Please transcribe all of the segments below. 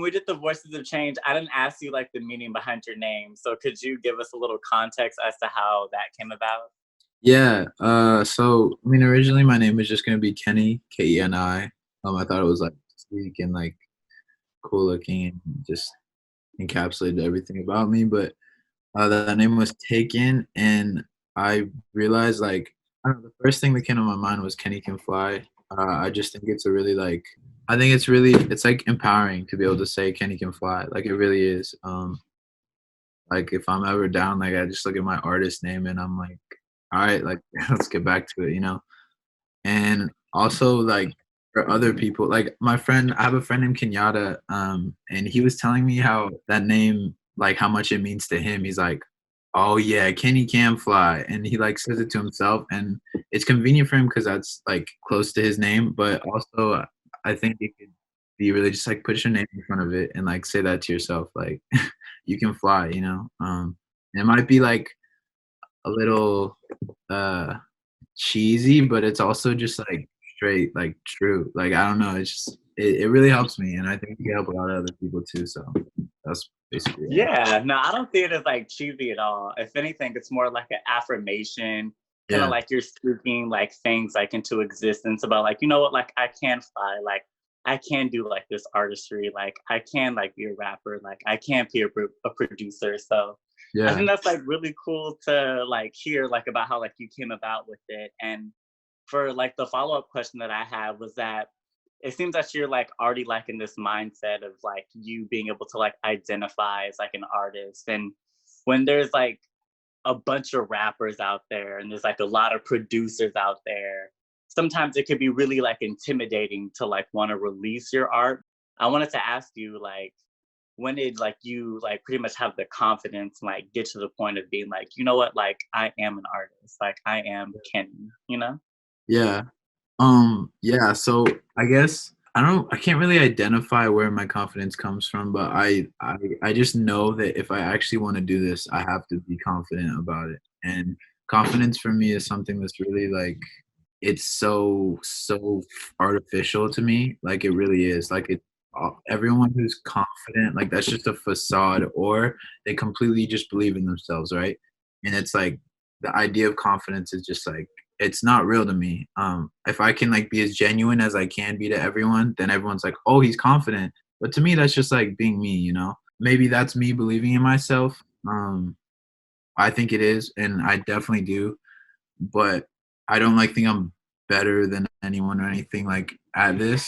we did the Voices of Change, I didn't ask you like the meaning behind your name. So could you give us a little context as to how that came about? Yeah. So I mean, originally my name was just gonna be Kenny, Keni. I thought it was like sleek and like cool looking and just encapsulated everything about me. But that name was taken, and I realized like I don't know, the first thing that came to my mind was Kenny Can Fly. I just think it's a really like I think it's like empowering to be able to say Kenny Can Fly. Like it really is. Like if I'm ever down, like I just look at my artist name and I'm like, all right, like let's get back to it, you know? And also like for other people, like my friend, I have a friend named Kenyatta, and he was telling me how that name, like how much it means to him. He's like, oh yeah, Kenny Can Fly. And he like says it to himself and it's convenient for him because that's like close to his name. But also I think it could be really just like put your name in front of it and like say that to yourself, like you can fly, you know? And it might be like a little uh cheesy, but it's also just like straight, like true. Like I don't know, it's just it really helps me, and I think it can help a lot of other people too. So that's basically it. Yeah, no, I don't see it as like cheesy at all. If anything, it's more like an affirmation, kind of Yeah, like you're speaking like things like into existence about like, you know what, like I can fly, like I can do like this artistry, like I can like be a rapper, like I can be a producer. So I yeah, think that's like really cool to like hear like about how like you came about with it. And for like the follow-up question that I had was that it seems that you're like already like in this mindset of like you being able to like identify as like an artist. And when there's like a bunch of rappers out there and there's like a lot of producers out there, sometimes it could be really like intimidating to like want to release your art. I wanted to ask you like, when did like you like pretty much have the confidence and like get to the point of being like, you know what, like I am an artist, like I am Kenny, you know? yeah. Yeah, so I guess I can't really identify where my confidence comes from, but I just know that if I actually want to do this, I have to be confident about it. And confidence for me is something that's really like it's so artificial to me. Like it really is. Like it everyone who's confident, like that's just a facade or they completely just believe in themselves, right? And it's like the idea of confidence is just like it's not real to me. If I can like be as genuine as I can be to everyone, then everyone's like, "Oh, he's confident." But to me, that's just like being me, you know. Maybe that's me believing in myself. I think it is, and I definitely do. But I don't like think I'm better than anyone or anything like at this.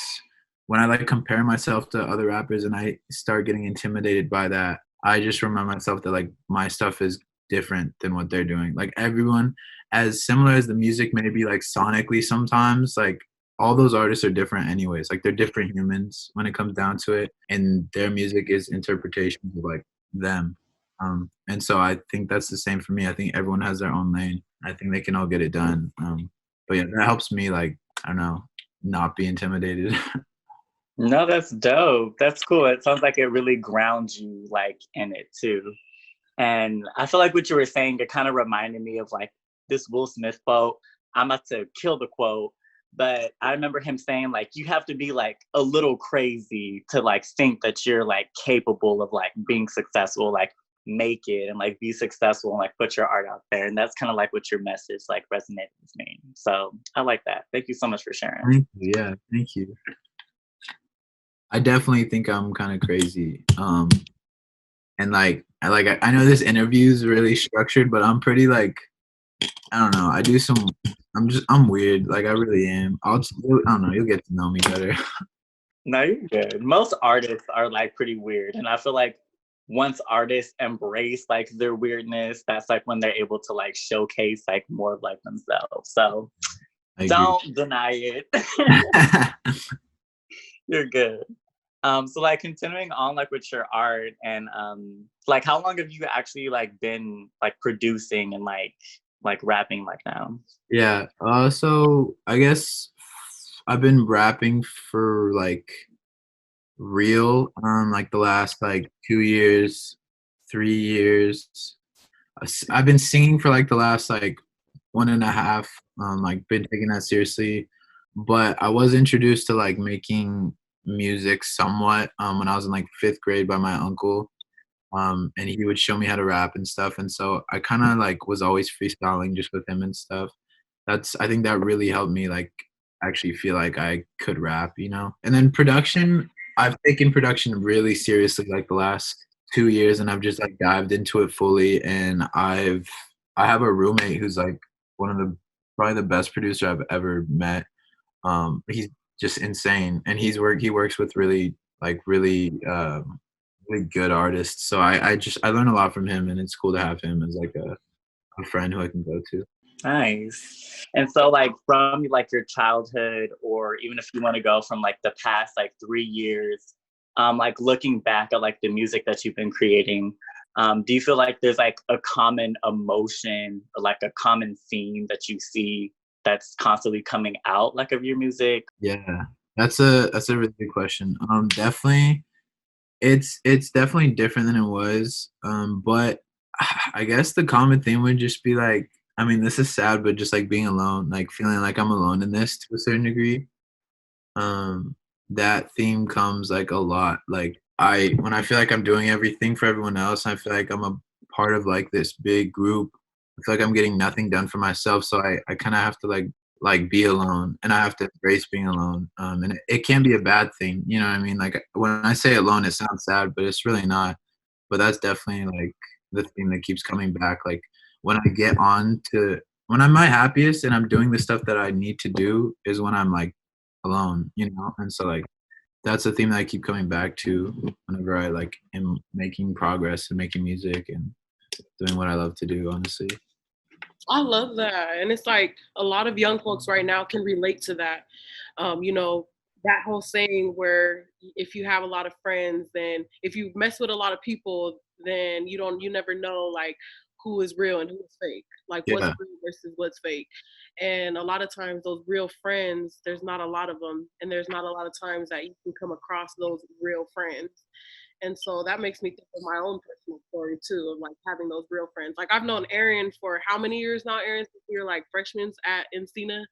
When I like compare myself to other rappers and I start getting intimidated by that, I just remind myself that like my stuff is different than what they're doing. Like everyone, as similar as the music may be like sonically sometimes, like all those artists are different anyways. Like they're different humans when it comes down to it. And their music is interpretations of like them. And so I think that's the same for me. I think everyone has their own lane. I think they can all get it done. But yeah, that helps me like I don't know, not be intimidated. No, that's dope. That's cool. It sounds like it really grounds you like in it too. And I feel like what you were saying, it kind of reminded me of like this Will Smith quote. I'm about to kill the quote, but I remember him saying like you have to be like a little crazy to like think that you're like capable of like being successful, like make it and like be successful and like put your art out there. And that's kind of like what your message like resonated with me. So I like that. Thank you so much for sharing. Thank you. Yeah, thank you. I definitely think I'm kind of crazy. And I know this interview is really structured, but I'm pretty like I don't know. I do some. I'm weird. Like I really am. I don't know. You'll get to know me better. No, you're good. Most artists are like pretty weird. And I feel like once artists embrace like their weirdness, that's like when they're able to like showcase like more of like themselves. So I agree. don't deny it. You're good. So like continuing on like with your art and like how long have you actually like been like producing and like rapping like now? Yeah. So I guess I've been rapping for like real, like the last like 2 years, 3 years. I've been singing for like the last like one and a half. Like been taking that seriously, but I was introduced to like making music somewhat when I was in like 5th grade by my uncle. And he would show me how to rap and stuff. And so I kind of like was always freestyling just with him and stuff. I think that really helped me like actually feel like I could rap, you know? And then production, I've taken production really seriously like the last 2 years and I've just like dived into it fully. And I have a roommate who's like one of the probably the best producer I've ever met. He's just insane, and he works with really good artists. So I learn a lot from him, and it's cool to have him as like a friend who I can go to. Nice. And so like from like your childhood, or even if you want to go from like the past like 3 years, like looking back at like the music that you've been creating, do you feel like there's like a common emotion or like a common theme that you see that's constantly coming out like of your music? Yeah, that's a really good question. Definitely, it's definitely different than it was. But I guess the common theme would just be like, I mean, this is sad, but just like being alone, like feeling like I'm alone in this to a certain degree. Um, that theme comes like a lot. Like when I feel like I'm doing everything for everyone else, I feel like I'm a part of like this big group. I feel like I'm getting nothing done for myself, so I kind of have to like be alone, and I have to embrace being alone. And it can be a bad thing, you know what I mean? Like when I say alone, it sounds sad, but it's really not. But that's definitely like the thing that keeps coming back. Like when I get on to when I'm my happiest and I'm doing the stuff that I need to do is when I'm like alone, you know? And so like that's the theme that I keep coming back to whenever I like am making progress and making music and doing what I love to do, honestly. I love that. And it's like a lot of young folks right now can relate to that. You know, that whole saying where if you have a lot of friends, then if you mess with a lot of people, then you never know like who is real and who is fake, like what's Yeah. real versus what's fake. And a lot of times those real friends, there's not a lot of them. And there's not a lot of times that you can come across those real friends. And so that makes me think of my own personal story too, of like having those real friends. Like I've known Aaron for how many years now, Aaron? Since we were like freshmen at Encina.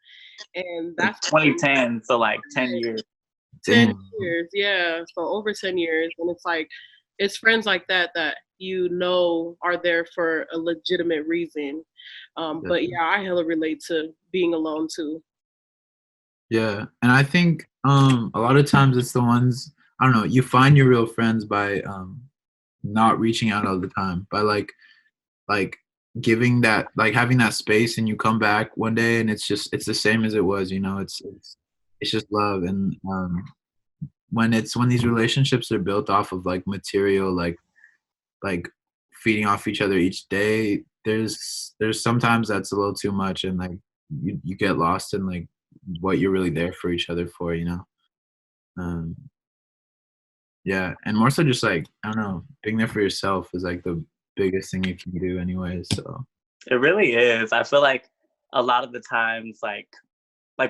And Since that's 2010, so like 10 years. 10 Damn. years, yeah. So over 10 years. And it's like it's friends like that that you know are there for a legitimate reason. But Yeah. yeah, I hella relate to being alone too. Yeah. And I think a lot of times it's the ones I don't know, you find your real friends by not reaching out all the time, by like giving that like having that space and you come back one day and it's the same as it was, you know, it's just love. And when these relationships are built off of like material, like feeding off each other each day, there's sometimes that's a little too much and like you get lost in like what you're really there for each other for, you know. um yeah, and more so just like I don't know, being there for yourself is like the biggest thing you can do anyway. So It really is. I feel like a lot of the times, like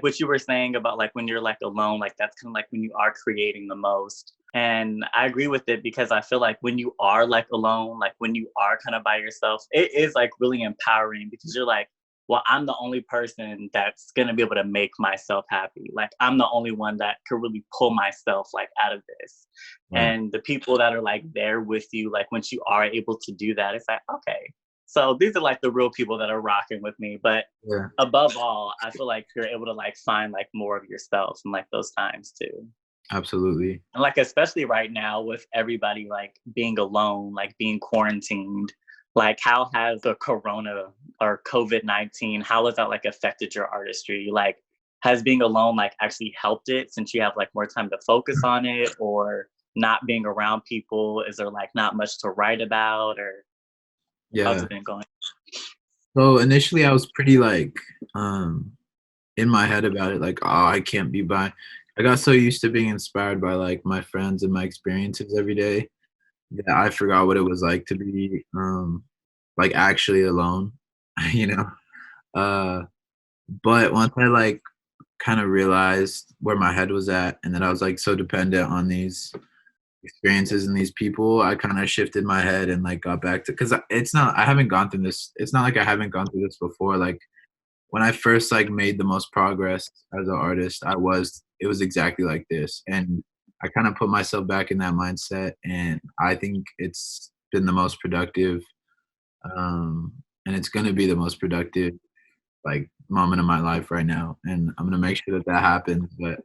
what you were saying about like when you're like alone, like that's kind of like when you are creating the most. And I agree with it because I feel like when you are like alone, like when you are kind of by yourself, it is like really empowering because you're like, well, I'm the only person that's gonna be able to make myself happy. Like I'm the only one that could really pull myself like out of this. right. And the people that are like there with you, like once you are able to do that, it's like, okay. So these are like the real people that are rocking with me. But Yeah, above all, I feel like you're able to like find like more of yourself in like those times too. absolutely. And like especially right now with everybody like being alone, like being quarantined, like how has the corona or COVID-19, how has that like affected your artistry? Like has being alone like actually helped it since you have like more time to focus on it, or not being around people, is there like not much to write about, or how's Yeah. it been going? So initially I was pretty like in my head about it, like, oh, I can't be by I got so used to being inspired by like my friends and my experiences every day that I forgot what it was like to be like actually alone, you know. Uh but once I like kind of realized where my head was at and that I was like so dependent on these experiences and these people, I kind of shifted my head and like got back to because it's not I haven't gone through this. It's not like I haven't gone through this before. Like when I first like made the most progress as an artist, it was exactly like this. And I kind of put myself back in that mindset, and I think it's been the most productive, um, and it's going to be the most productive like moment of my life right now, and I'm gonna make sure that that happens. But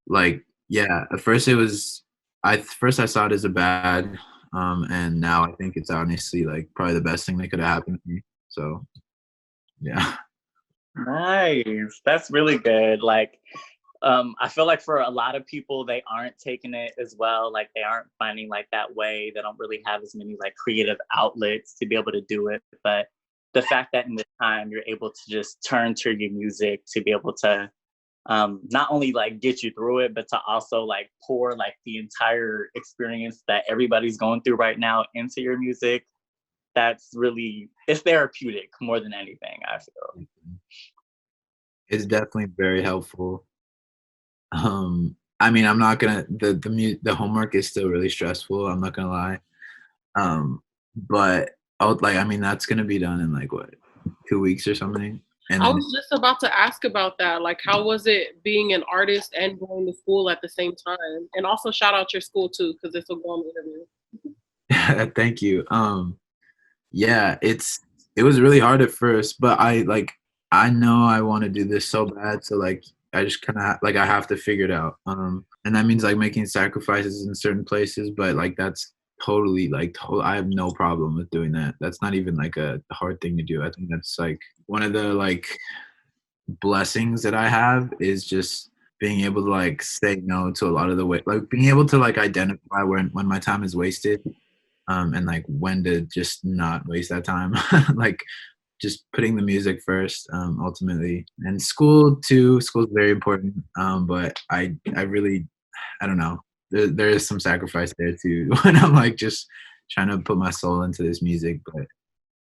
like, yeah, at first it was, I saw it as a bad, and now I think it's honestly like probably the best thing that could have happened to me. So yeah. Nice. That's really good. Like, I feel like for a lot of people, they aren't taking it as well. Like, they aren't finding like that way. They don't really have as many like creative outlets to be able to do it. But the fact that in this time you're able to just turn to your music to be able to not only like get you through it, but to also like pour like the entire experience that everybody's going through right now into your music. That's really, it's therapeutic more than anything, I feel. It's definitely very helpful. I mean, I'm not gonna the homework is still really stressful. I'm not gonna lie. Um, but like, I mean, that's gonna be done in like what, 2 weeks or something, and I then was just about to ask about that. Like, how was it being an artist and going to school at the same time? And also shout out your school too, because this will go on the interview. thank you. Yeah, it was really hard at first, but I know I want to do this so bad, so like I just kind of like I have to figure it out. And that means like making sacrifices in certain places, but like that's totally like I have no problem with doing that. That's not even like a hard thing to do. I think that's like one of the like blessings that I have is just being able to like say no to a lot of the way, like being able to like identify when my time is wasted, and like when to just not waste that time. Like just putting the music first, ultimately, and school too. School's very important, but I really, I don't know. There is some sacrifice there too when I'm like just trying to put my soul into this music, but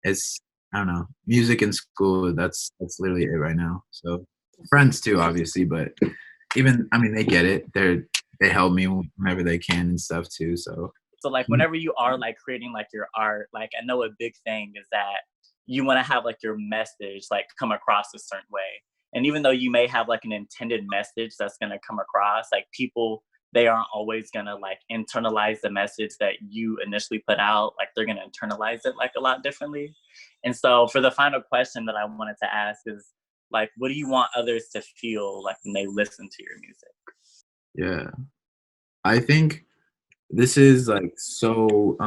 it's, I don't know, music and school. That's literally it right now. So friends too, obviously, but even, I mean, they get it. They help me whenever they can and stuff too. So So like whenever you are like creating like your art, like I know a big thing is that you want to have like your message like come across a certain way. And even though you may have like an intended message that's gonna come across, like people, they aren't always gonna like internalize the message that you initially put out. Like they're gonna internalize it like a lot differently. And so for the final question that I wanted to ask is like, what do you want others to feel like when they listen to your music? yeah, I think this is like so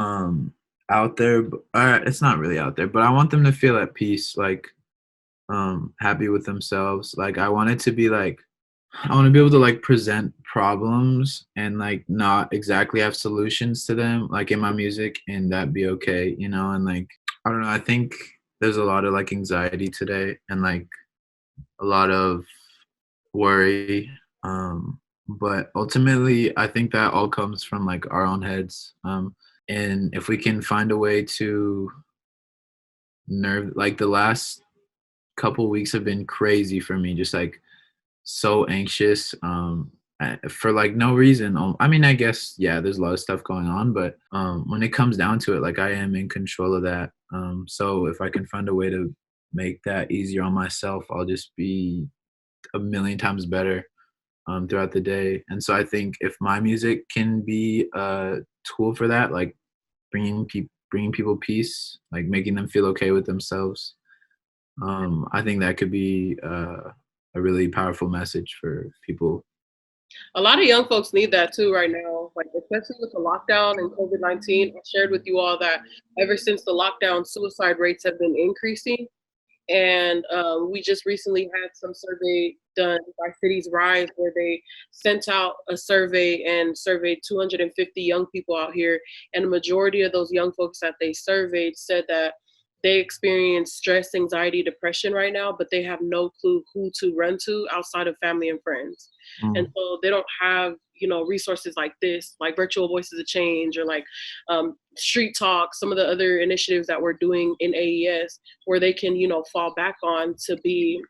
out there, but it's not really out there, but I want them to feel at peace, like happy with themselves. Like I want it to be like, I want to be able to like present problems and like not exactly have solutions to them like in my music, and that be okay, you know. And like, I don't know, I think there's a lot of like anxiety today and like a lot of worry. But ultimately, I think that all comes from like our own heads. And if we can find a way to like the last couple weeks have been crazy for me, just like so anxious, for like no reason. I mean, I guess, yeah, there's a lot of stuff going on, but when it comes down to it, like I am in control of that. So if I can find a way to make that easier on myself, I'll just be a million times better throughout the day. And so I think if my music can be a tool for that, like bringing people peace, like making them feel okay with themselves, I think that could be a really powerful message for people. A lot of young folks need that too right now, like especially with the lockdown and COVID-19. I shared with you all that ever since the lockdown, suicide rates have been increasing. And we just recently had some survey done by Cities Rise where they sent out a survey and surveyed 250 young people out here. And the majority of those young folks that they surveyed said that they experience stress, anxiety, depression right now, but they have no clue who to run to outside of family and friends. And Mm. so they don't have, resources like this, like Virtual Voices of Change or like Street Talk, some of the other initiatives that we're doing in AES where they can, fall back on to be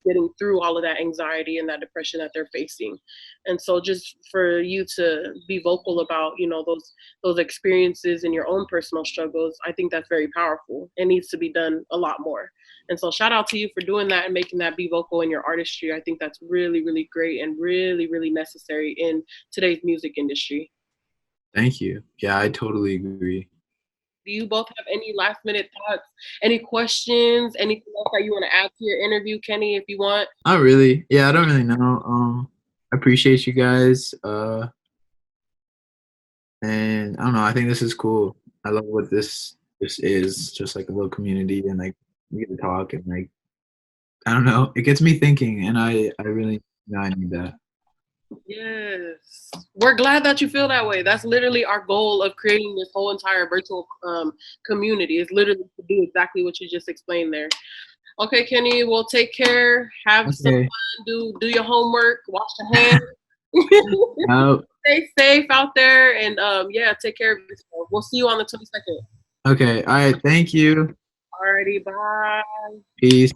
getting through all of that anxiety and that depression that they're facing. And so just for you to be vocal about, those experiences and your own personal struggles, I think that's very powerful. It needs to be done a lot more. And so shout out to you for doing that and making that be vocal in your artistry. I think that's really, really great and really, really necessary in today's music industry. Thank you. Yeah, I totally agree. Do you both have any last minute thoughts, any questions, anything else that you want to add to your interview, Kenny, if you want? Not really. Yeah, I don't really know. I appreciate you guys. And I don't know. I think this is cool. I love what this is. Just like a little community, and like we get to talk, and like I don't know. It gets me thinking, and I really I need that. Yes. We're glad that you feel that way. That's literally our goal of creating this whole entire virtual community, is literally to do exactly what you just explained there. Okay, Kenny, well, take care. Have some Okay. fun. Do your homework. Wash your hands. Out. Stay safe out there. And yeah, take care of yourself. We'll see you on the 22nd. Okay. All right. Thank you. Alrighty, bye. Peace.